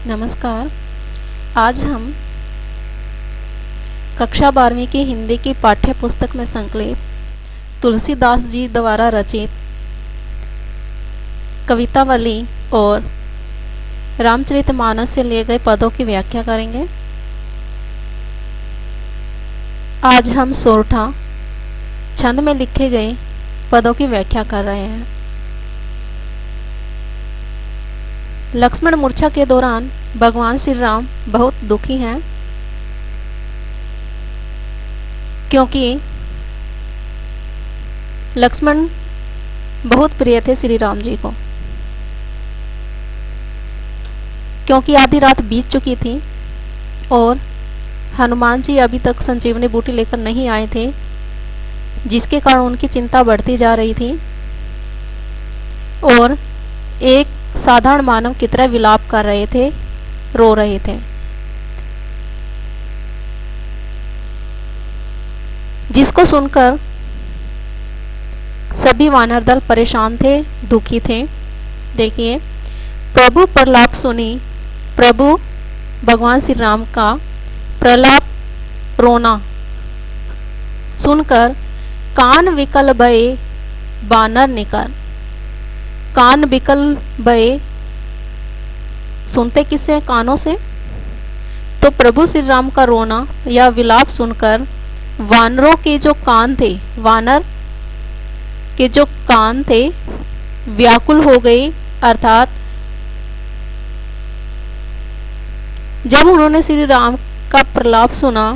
नमस्कार। आज हम कक्षा 12वीं की हिंदी की पाठ्य पुस्तक में संकलित तुलसीदास जी द्वारा रचित कवितावली और रामचरितमानस से लिए गए पदों की व्याख्या करेंगे। आज हम सोरठा छंद में लिखे गए पदों की व्याख्या कर रहे हैं। लक्ष्मण मूर्छा के दौरान भगवान श्री राम बहुत दुखी हैं, क्योंकि लक्ष्मण बहुत प्रिय थे श्री राम जी को। क्योंकि आधी रात बीत चुकी थी और हनुमान जी अभी तक संजीवनी बूटी लेकर नहीं आए थे, जिसके कारण उनकी चिंता बढ़ती जा रही थी और एक साधारण मानव की तरह विलाप कर रहे थे, रो रहे थे। जिसको सुनकर सभी वानर दल परेशान थे, दुखी थे। देखिए, प्रभु प्रलाप सुनी, प्रभु भगवान श्री राम का प्रलाप रोना सुनकर कान विकल भये बानर निकर। कान विकल भये सुनते किससे? कानों से। तो प्रभु श्री राम का रोना या विलाप सुनकर वानरों के जो कान थे, वानर के जो कान थे, व्याकुल हो गए। अर्थात जब उन्होंने श्री राम का प्रलाप सुना,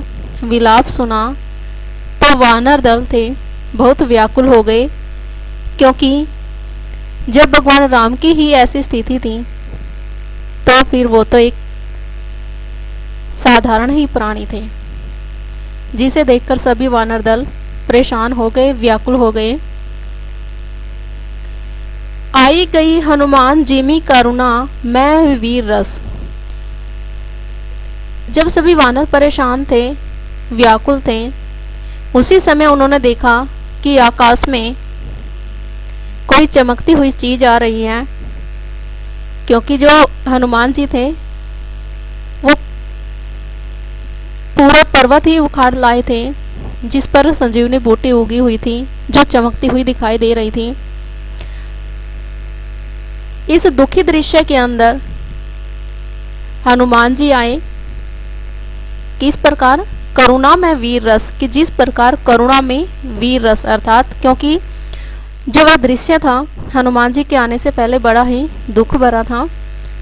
विलाप सुना, तो वानर दल थे बहुत व्याकुल हो गए। क्योंकि जब भगवान राम की ही ऐसी स्थिति थी, तो फिर वो तो एक साधारण ही प्राणी थे, जिसे देखकर सभी वानर दल परेशान हो गए, व्याकुल हो गए। आई गई हनुमान जिमी करुणा मैं वीर रस। जब सभी वानर परेशान थे, व्याकुल थे, उसी समय उन्होंने देखा कि आकाश में कोई चमकती हुई चीज आ रही है। क्योंकि जो हनुमान जी थे वो पूरा पर्वत ही उखाड़ लाए थे, जिस पर संजीवनी बूटी उगी हुई थी, जो चमकती हुई दिखाई दे रही थी। इस दुखी दृश्य के अंदर हनुमान जी आए। किस प्रकार? करुणा में वीर रस, कि जिस प्रकार करुणा में वीर रस, अर्थात क्योंकि जो वह दृश्य था हनुमान जी के आने से पहले बड़ा ही दुख भरा था।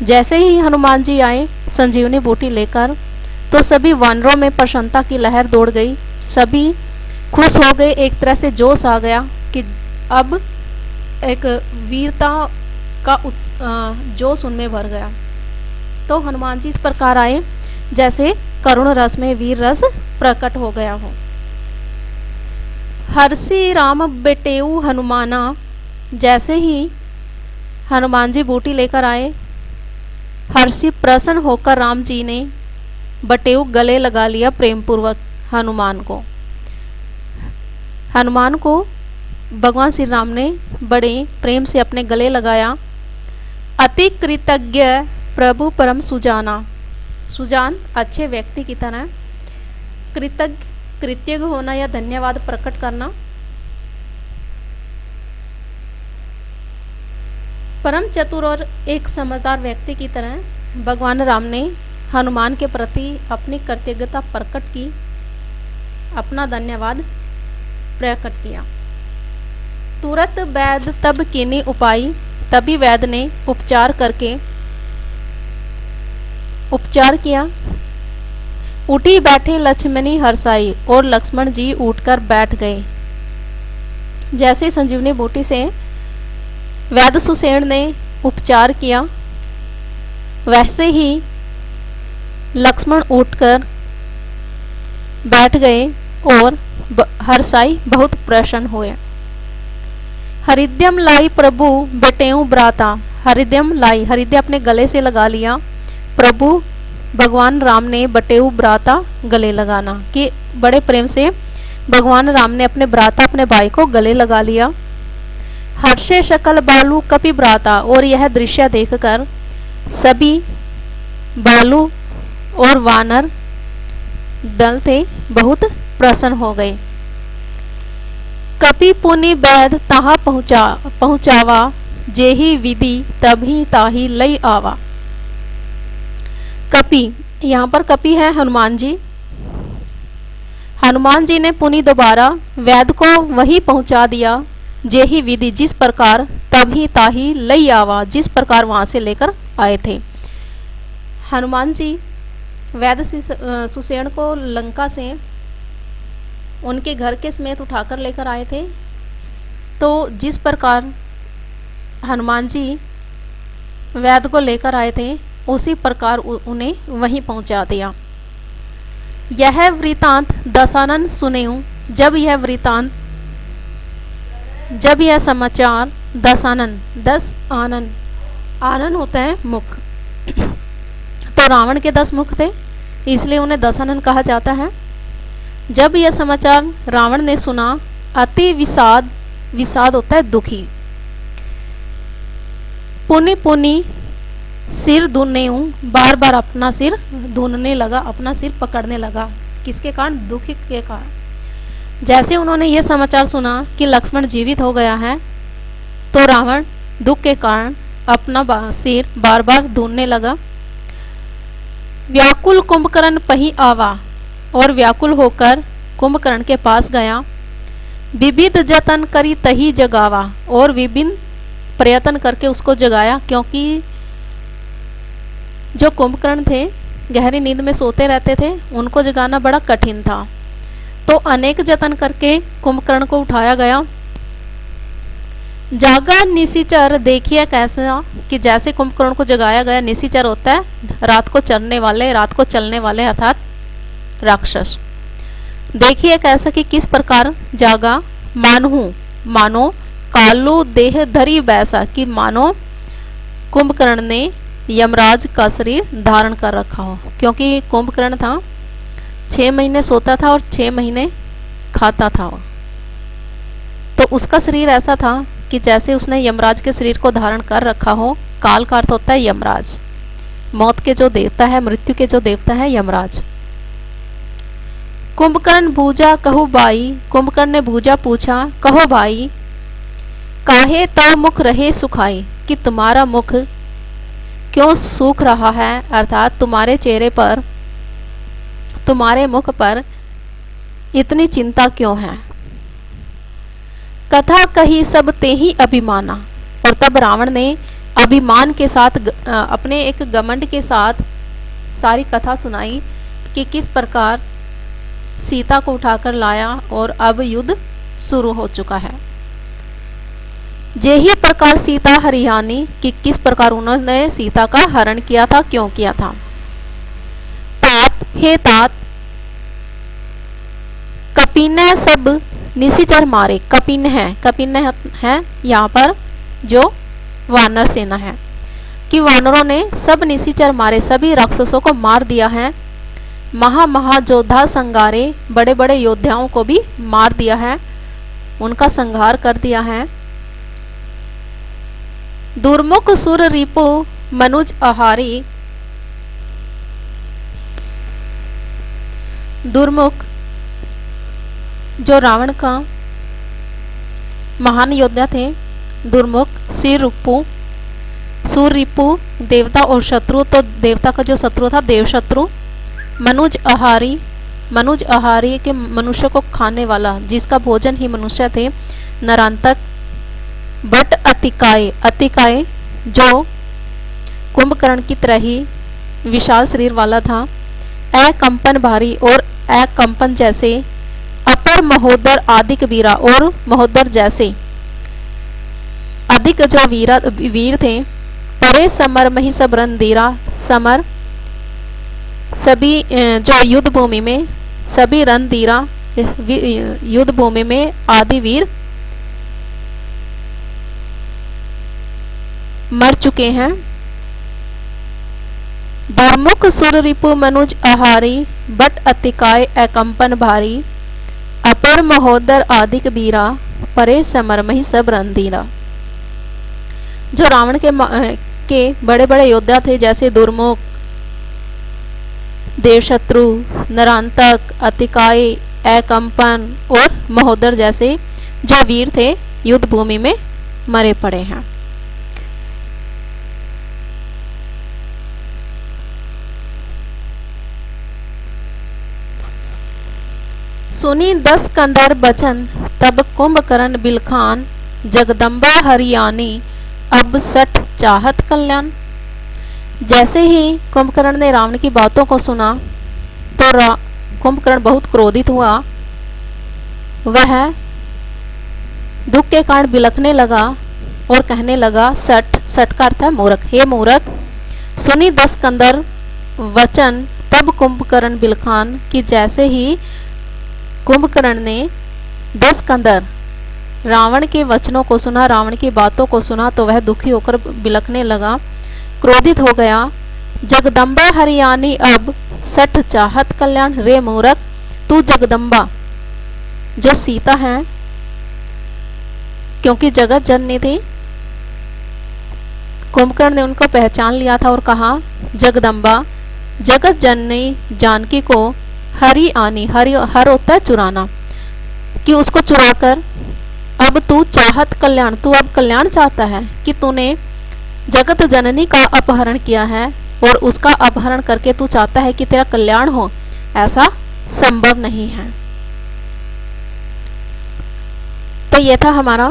जैसे ही हनुमान जी आए संजीवनी बूटी लेकर, तो सभी वानरों में प्रसन्नता की लहर दौड़ गई। सभी खुश हो गए, एक तरह से जोश आ गया कि अब एक वीरता का जोश उनमें भर गया। तो हनुमान जी इस प्रकार आए जैसे करुण रस में वीर रस प्रकट हो गया हो। हर्षि राम बेटेऊ हनुमाना। जैसे ही हनुमान जी बूटी लेकर आए, हर्षि प्रसन्न होकर राम जी ने बटेऊ गले लगा लिया प्रेम पूर्वक हनुमान को। हनुमान को भगवान श्री राम ने बड़े प्रेम से अपने गले लगाया। अति कृतज्ञ प्रभु परम सुजाना। सुजान अच्छे व्यक्ति की तरह, कृतज्ञ कृतज्ञ होना या धन्यवाद प्रकट करना। परम चतुर और एक समझदार व्यक्ति की तरह भगवान राम ने हनुमान के प्रति अपनी कृतज्ञता प्रकट की, अपना धन्यवाद प्रकट किया। तुरंत वैद्य तब कीनी उपाय। तभी वैद्य ने उपचार करके उपचार किया। उठी बैठे लक्ष्मणी हर्षाई। और लक्ष्मण जी उठकर बैठ गए। जैसे संजीवनी बूटी से वैद्य सुसेन ने उपचार किया, वैसे ही लक्ष्मण उठकर बैठ गए और हर्षाई बहुत प्रसन्न हुए। हरिद्यम लाई प्रभु बेटेऊ ब्राता। हरिद्यम लाई, हरिद्य अपने गले से लगा लिया। प्रभु भगवान राम ने बटेऊ ब्राता, गले लगाना, कि बड़े प्रेम से भगवान राम ने अपने ब्राता, अपने भाई को गले लगा लिया। हर्षे शकल बालू कपि ब्राता। और यह दृश्य देखकर सभी बालू और वानर दल थे बहुत प्रसन्न हो गए। कपि पुनि बैद तहाँ पहुँचावा, जेहि विधि तभी ताही लई आवा। कपि, यहाँ पर कपि है हनुमान जी। हनुमान जी ने पुनि दोबारा वैद को वही पहुंचा दिया, जेही विधि जिस प्रकार तभी ताही लई आवा, जिस प्रकार वहां से लेकर आए थे। हनुमान जी वैद सुसेन को लंका से उनके घर के समेत उठाकर लेकर आए थे। तो जिस प्रकार हनुमान जी वैद को लेकर आए थे उसी प्रकार उन्हें वहीं पहुंचा दिया। यह वृतांत दशानन सुनेऊ। जब यह समाचार दशानन, 10 आनन, आनन होता है मुख, तो रावण के 10 मुख थे इसलिए उन्हें दशानन कहा जाता है। जब यह समाचार रावण ने सुना, अति विषाद, विषाद होता है दुखी, पुनि पुनि सिर धुनेऊ, बार बार अपना सिर धुनने लगा, अपना सिर पकड़ने लगा। किसके कारण? दुख के कारण। जैसे उन्होंने ये समाचार सुना कि लक्ष्मण जीवित हो गया है, तो रावण दुख के कारण अपना सिर बार बार धुनने लगा। व्याकुल कुंभकर्ण पही आवा, और व्याकुल होकर कुंभकर्ण के पास गया। विविध जतन करी तही जगावा, और विभिन्न प्रयत्न करके उसको जगाया, क्योंकि जो कुंभकर्ण थे गहरी नींद में सोते रहते थे, उनको जगाना बड़ा कठिन था। तो अनेक जतन करके कुंभकर्ण को उठाया गया। जागा निशिचर, देखिए कैसा कि जैसे कुंभकर्ण को जगाया गया। निशिचर होता है रात को चरने वाले, रात को चलने वाले अर्थात राक्षस। देखिए कैसा कि किस प्रकार जागा। मानहू, मानो कालू देह धरी बैसा, कि मानो कुंभकर्ण ने यमराज का शरीर धारण कर रखा हो, क्योंकि कुंभकर्ण था 6 महीने सोता था और 6 महीने खाता था। तो उसका शरीर ऐसा था कि जैसे उसने यमराज के शरीर को धारण कर रखा हो। काल का अर्थ होता है यमराज, मौत के जो देवता है, मृत्यु के जो देवता है यमराज। कुंभकर्ण भूजा कहु बाई, कुंभकर्ण ने भूजा पूछा, कहो भाई, काहे तो मुख रहे सुखाई, कि तुम्हारा मुख क्यों सूख रहा है, अर्थात तुम्हारे चेहरे पर, तुम्हारे मुख पर इतनी चिंता क्यों है। कथा कही सब ते ही अभिमाना, और तब रावण ने अभिमान के साथ, अपने एक घमंड के साथ सारी कथा सुनाई कि किस प्रकार सीता को उठाकर लाया और अब युद्ध शुरू हो चुका है। जेही प्रकार सीता हरियाणी, कि किस प्रकार उन्होंने सीता का हरण किया था, क्यों किया था। तात, हे तात, कपिन सब निशिचर मारे। कपिन है यहाँ पर जो वानर सेना है, कि वानरों ने सब निशिचर मारे, सभी राक्षसों को मार दिया है। महायोद्धा संगारे, बड़े बड़े योद्धाओं को भी मार दिया है, उनका संहार कर दिया है। दुर्मुख सुर रिपु मनुज आहारी, दुर्मुख जो रावण का महान योद्धा थे, दुर्मुख, सूररिपु देवता और शत्रु, तो देवता का जो शत्रु था देव शत्रु। मनुज आहारी के मनुष्य को खाने वाला, जिसका भोजन ही मनुष्य थे, नरांतक। बट अतिकाय जो कुंभकर्ण की तरह ही विशाल शरीर वाला था। अकंपन भारी, और अकंपन जैसे। अपर महोदर आदिक वीरा, और महोदर जैसे अधिक जो वीर थे। परे समर मही सब रणधीरा, समर सभी जो युद्ध भूमि में, सभी रणधीरा युद्ध भूमि में आदि वीर मर चुके हैं। दुर्मुख सुर रिपु मनुज आहारी, बट अतिकाय अकंपन भारी। अपर महोदर आदिक वीरा, परे समर मही सब रणधीरा। जो रावण के बड़े बड़े योद्धा थे, जैसे दुर्मुख, देवशत्रु, नरांतक, अतिकाय, अकंपन और महोदर जैसे जो वीर थे युद्ध भूमि में मरे पड़े हैं। सुनी 10 कंदर बचन तब कुंभकर्ण बिलखान, जगदम्बा हरियाणी अब सठ चाहत कल्याण। जैसे ही कुंभकर्ण ने रावण की बातों को सुना तो कुंभकर्ण बहुत क्रोधित हुआ। वह दुख के कारण बिलखने लगा और कहने लगा, सठ का अर्थ है मूर्ख, हे मूर्ख, सुनी 10 कंदर वचन तब कुंभकर्ण बिलखान, कि जैसे ही कुंभकर्ण ने 10 कंदर रावण के वचनों को सुना, रावण की बातों को सुना, तो वह दुखी होकर बिलखने लगा, क्रोधित हो गया। जगदम्बा हरियाणी अब सठ चाहत कल्याण, रे मूर्ख, तू जगदम्बा जो सीता है, क्योंकि जगत जननी थी, कुंभकर्ण ने उनको पहचान लिया था और कहा, जगदम्बा जगत जननी जानकी को हरि आनी, हर होता है चुराना, कि उसको चुराकर अब तू चाहत कल्याण, तू अब कल्याण चाहता है कि तूने जगत जननी का अपहरण किया है और उसका अपहरण करके तू चाहता है कि तेरा कल्याण हो, ऐसा संभव नहीं है। तो यह था हमारा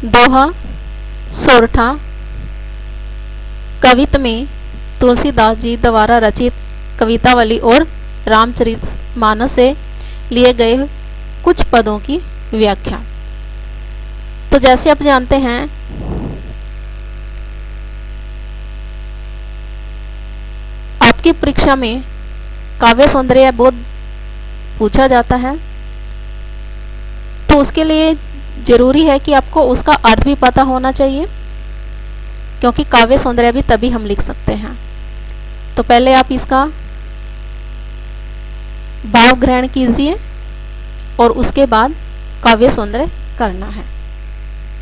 दोहा सोरठा, कवित्त में तुलसीदास जी द्वारा रचित कवितावली और रामचरितमानस से लिए गए कुछ पदों की व्याख्या। तो जैसे आप जानते हैं, आपकी परीक्षा में काव्य सौंदर्य बोध पूछा जाता है, तो उसके लिए जरूरी है कि आपको उसका अर्थ भी पता होना चाहिए, क्योंकि काव्य सौंदर्य भी तभी हम लिख सकते हैं। तो पहले आप इसका भाव ग्रहण कीजिए और उसके बाद काव्य सौंदर्य करना है।